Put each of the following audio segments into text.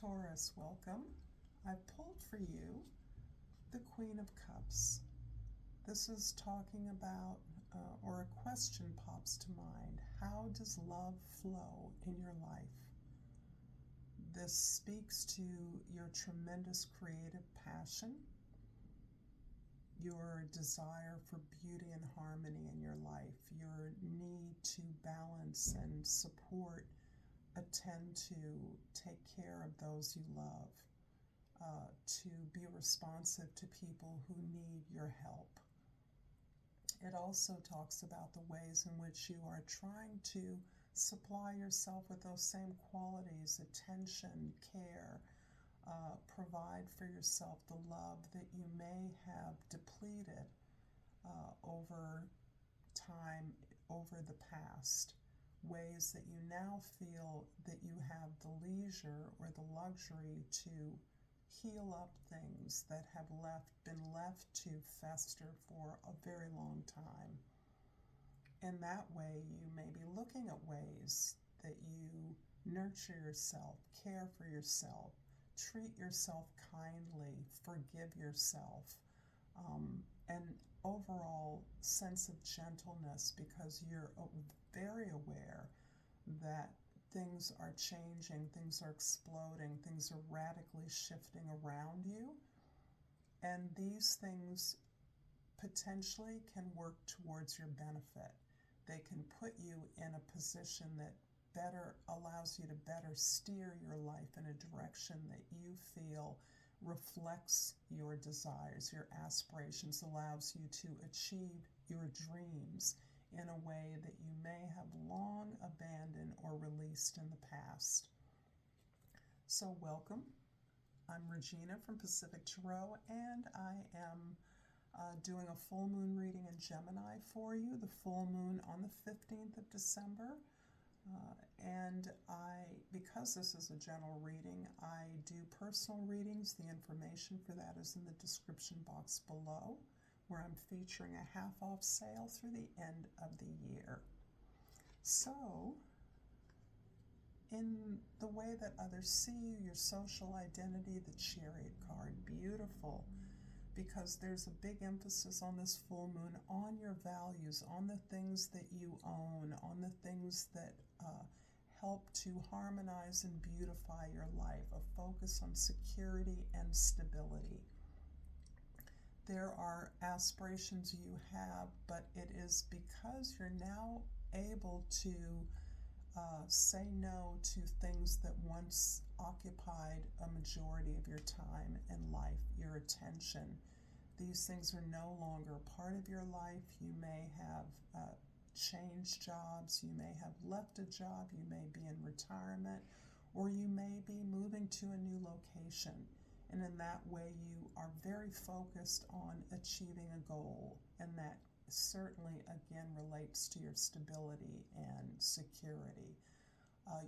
Taurus, welcome. I've pulled for you the Queen of Cups. This is talking about, or a question pops to mind. How does love flow in your life? This speaks to your tremendous creative passion, your desire for beauty and harmony in your life, your need to balance and support, attend to, take care of those you love, to be responsive to people who need your help. It also talks about the ways in which you are trying to supply yourself with those same qualities, attention, care, provide for yourself the love that you may have depleted over time, over the past. Ways that you now feel that you have the leisure or the luxury to heal up things that have been left to fester for a very long time. In that way, you may be looking at ways that you nurture yourself, care for yourself, treat yourself kindly, forgive yourself, and overall sense of gentleness, because you're very aware that things are changing, things are exploding, things are radically shifting around you, and these things potentially can work towards your benefit. They can put you in a position that better allows you to better steer your life in a direction that you feel reflects your desires, your aspirations, allows you to achieve your dreams in a way that you may have long abandoned or released in the past. So welcome. I'm Regina from Pacific Tarot, and I am doing a full moon reading in Gemini for you, the full moon on the 15th of December. Because this is a general reading, I do personal readings. The information for that is in the description box below, where I'm featuring a half-off sale through the end of the year. So, in the way that others see you, your social identity, the Chariot card, beautiful, because there's a big emphasis on this full moon on your values, on the things that you own, on the things that help to harmonize and beautify your life, a focus on security and stability. There are aspirations you have, but it is because you're now able to say no to things that once occupied a majority of your time in life, your attention. These things are no longer part of your life. You may have changed jobs, you may have left a job, you may be in retirement, or you may be moving to a new location. And in that way, you are very focused on achieving a goal, and that certainly, again, relates to your stability and security,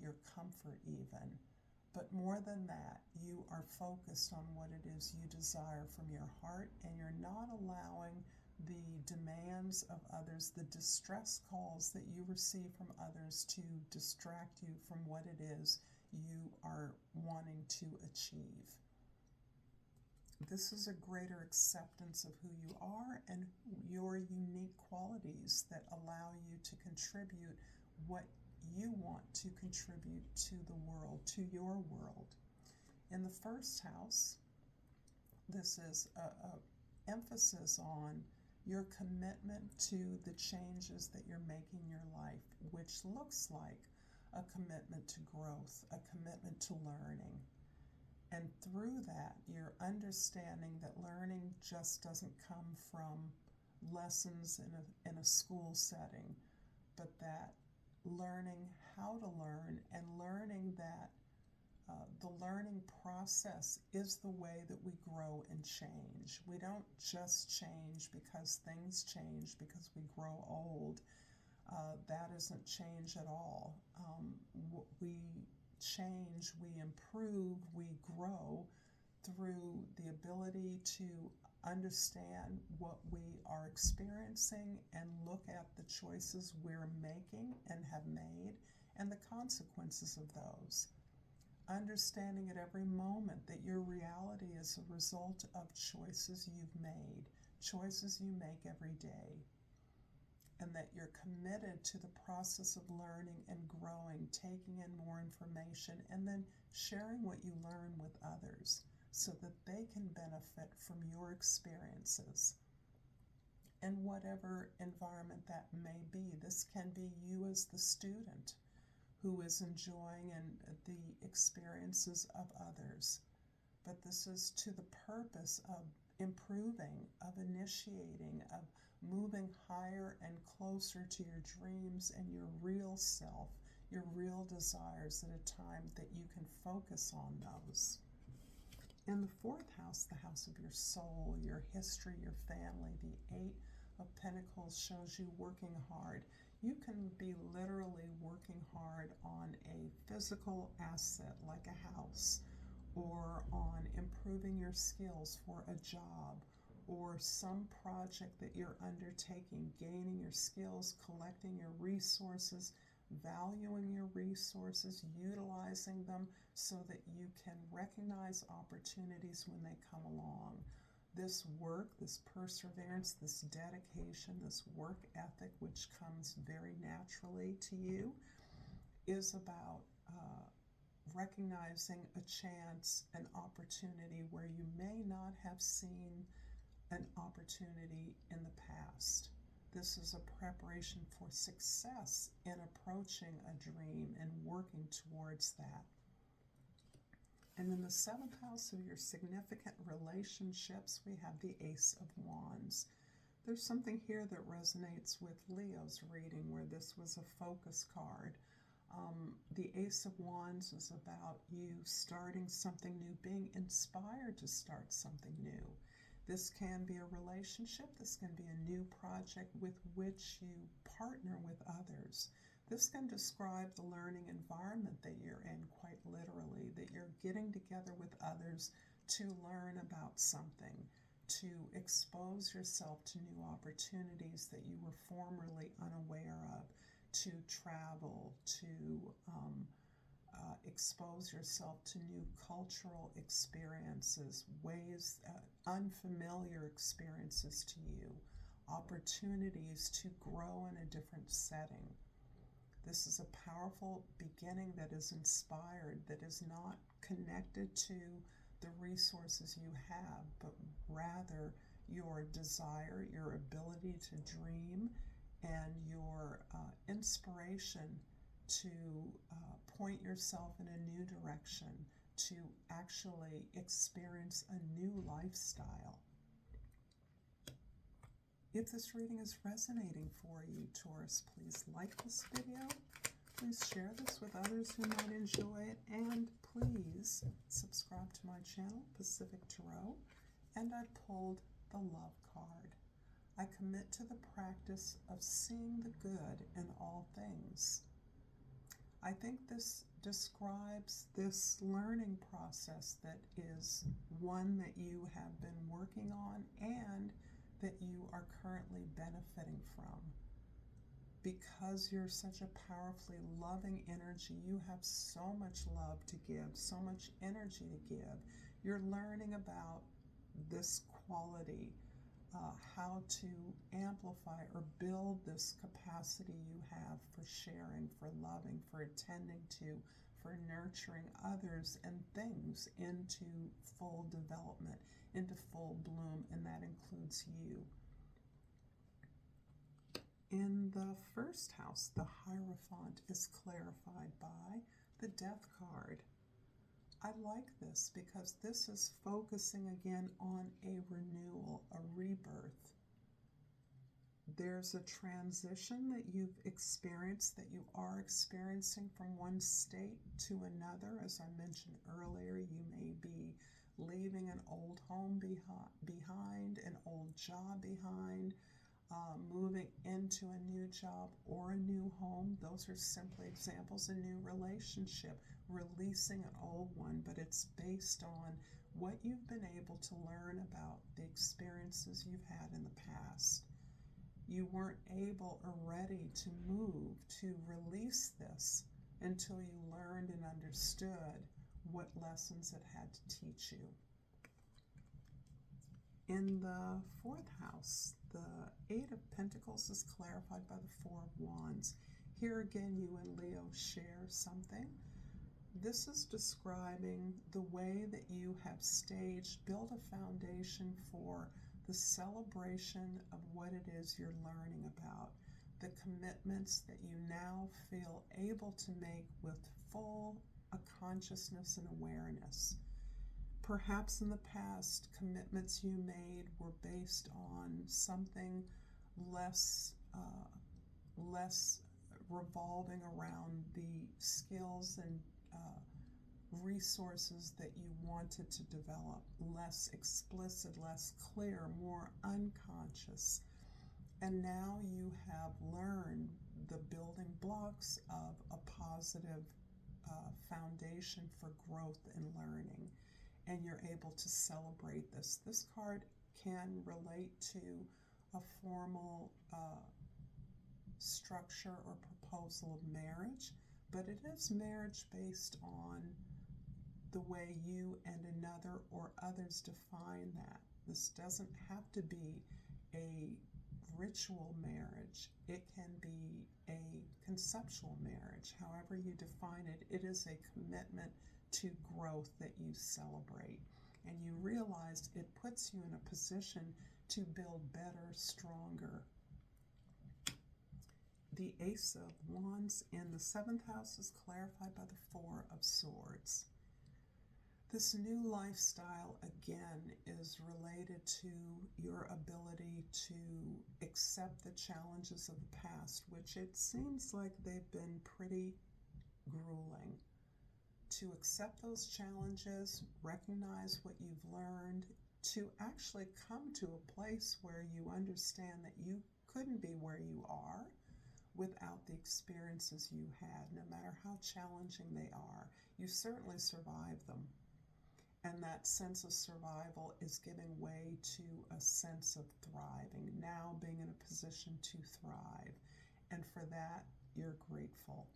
your comfort even. But more than that, you are focused on what it is you desire from your heart, and you're not allowing the demands of others, the distress calls that you receive from others, to distract you from what it is you are wanting to achieve. This is a greater acceptance of who you are and your unique qualities that allow you to contribute what you want to contribute to the world, to your world. In the first house, this is a emphasis on your commitment to the changes that you're making in your life, which looks like a commitment to growth, a commitment to learning. And through that, you're understanding that learning just doesn't come from lessons in a school setting, but that learning how to learn and learning that the learning process is the way that we grow and change. We don't just change because things change, because we grow old. That isn't change at all. We change, we improve, we grow through the ability to understand what we are experiencing and look at the choices we're making and have made and the consequences of those. understanding at every moment that your reality is a result of choices you've made, choices you make every day, and that you're committed to the process of learning and growing, taking in more information, and then sharing what you learn with others so that they can benefit from your experiences. In whatever environment that may be, this can be you as the student who is enjoying the experiences of others. But this is to the purpose of improving, of initiating, of moving higher and closer to your dreams and your real self, your real desires at a time that you can focus on those. In the fourth house, the house of your soul, your history, your family, the Eight of Pentacles shows you working hard. You can be literally working hard on a physical asset like a house, or on improving your skills for a job, or some project that you're undertaking, gaining your skills, collecting your resources, valuing your resources, utilizing them so that you can recognize opportunities when they come along. This work, this perseverance, this dedication, this work ethic, which comes very naturally to you, is about recognizing a chance, an opportunity where you may not have seen an opportunity in the past. This is a preparation for success in approaching a dream and working towards that. And in the seventh house of your significant relationships, we have the Ace of Wands. There's something here that resonates with Leo's reading where this was a focus card. The Ace of Wands is about you starting something new, being inspired to start something new. This can be a relationship. This can be a new project with which you partner with others. This can describe the learning environment that you're in, quite literally, that you're getting together with others to learn about something, to expose yourself to new opportunities that you were formerly unaware of, to travel, to expose yourself to new cultural experiences, ways, unfamiliar experiences to you, opportunities to grow in a different setting. This is a powerful beginning that is inspired, that is not connected to the resources you have, but rather your desire, your ability to dream, and your inspiration to point yourself in a new direction, to actually experience a new lifestyle. If this reading is resonating for you, Taurus, please like this video, please share this with others who might enjoy it, and please subscribe to my channel, Pacific Tarot. And I pulled the Love card. I commit to the practice of seeing the good in all things. I think this describes this learning process that is one that you have been working on and that you are currently benefiting from. Because you're such a powerfully loving energy, you have so much love to give, so much energy to give. You're learning about this quality, how to amplify or build this capacity you have for sharing, for loving, for attending to, for nurturing others and things into full development, into full bloom, and that includes you. In the first house, the Hierophant is clarified by the Death card. I like this because this is focusing again on a renewal, a rebirth. There's a transition that you've experienced, that you are experiencing from one state to another. As I mentioned earlier, you may be leaving an old home behind, an old job behind, moving into a new job or a new home. Those are simply examples. A new relationship, releasing an old one, but it's based on what you've been able to learn about the experiences you've had in the past. You weren't able or ready to move, to release this until you learned and understood what lessons it had to teach you. In the fourth house, the Eight of Pentacles is clarified by the Four of Wands. Here again, you and Leo share something. This is describing the way that you have staged, built a foundation for the celebration of what it is you're learning about, the commitments that you now feel able to make with full consciousness and awareness. Perhaps in the past, commitments you made were based on something less revolving around the skills and resources that you wanted to develop, less explicit, less clear, more unconscious. And now you have learned the building blocks of a positive foundation for growth and learning, and you're able to celebrate this. This card can relate to a formal structure or proposal of marriage, but it is marriage based on the way you and another or others define that. This doesn't have to be a ritual marriage. It can be a conceptual marriage. However you define it, it is a commitment to growth that you celebrate. And you realize it puts you in a position to build better, stronger. The Ace of Wands in the seventh house is clarified by the Four of Swords. This new lifestyle, again, is related to your ability to accept the challenges of the past, which it seems like they've been pretty grueling. To accept those challenges, recognize what you've learned, to actually come to a place where you understand that you couldn't be where you are without the experiences you had, no matter how challenging they are. You certainly survived them. And that sense of survival is giving way to a sense of thriving, now being in a position to thrive. And for that, you're grateful.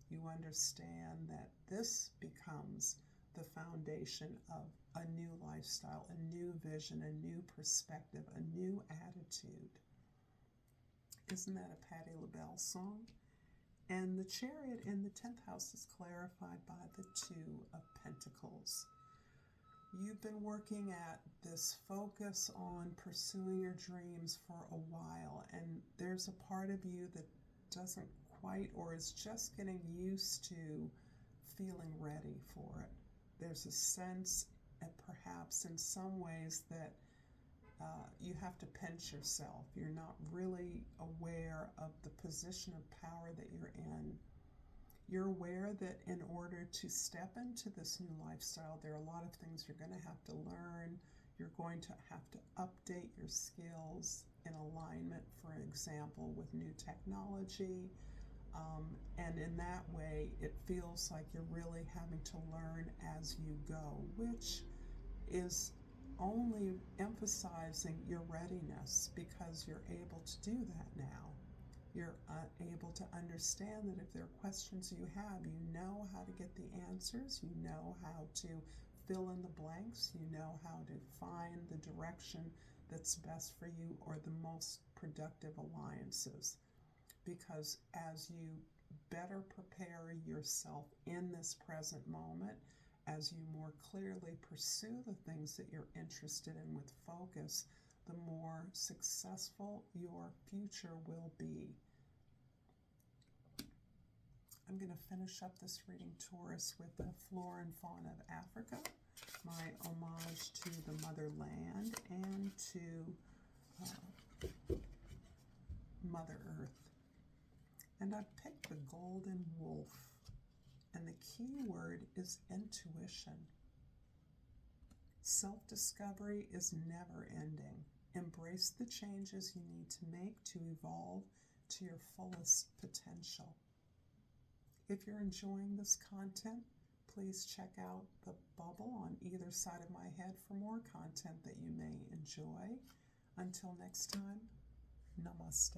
You understand that this becomes the foundation of a new lifestyle, a new vision, a new perspective, a new attitude. Isn't that a Patti LaBelle song? And the Chariot in the 10th house is clarified by the Two of Pentacles. You've been working at this focus on pursuing your dreams for a while, and there's a part of you that doesn't quite or is just getting used to feeling ready for it. There's a sense, and perhaps in some ways, that you have to pinch yourself. You're not really aware of the position of power that you're in. You're aware that in order to step into this new lifestyle, there are a lot of things you're going to have to learn. You're going to have to update your skills in alignment, for example, with new technology. And in that way, it feels like you're really having to learn as you go, which is only emphasizing your readiness because you're able to do that now. You're able to understand that if there are questions you have, you know how to get the answers, you know how to fill in the blanks, you know how to find the direction that's best for you or the most productive alliances. Because as you better prepare yourself in this present moment, as you more clearly pursue the things that you're interested in with focus, the more successful your future will be. I'm going to finish up this reading, Taurus, with the flora and fauna of Africa, my homage to the motherland and to Mother Earth. And I picked the golden wolf, and the key word is intuition. Self-discovery is never ending. Embrace the changes you need to make to evolve to your fullest potential. If you're enjoying this content, please check out the bubble on either side of my head for more content that you may enjoy. Until next time, Namaste.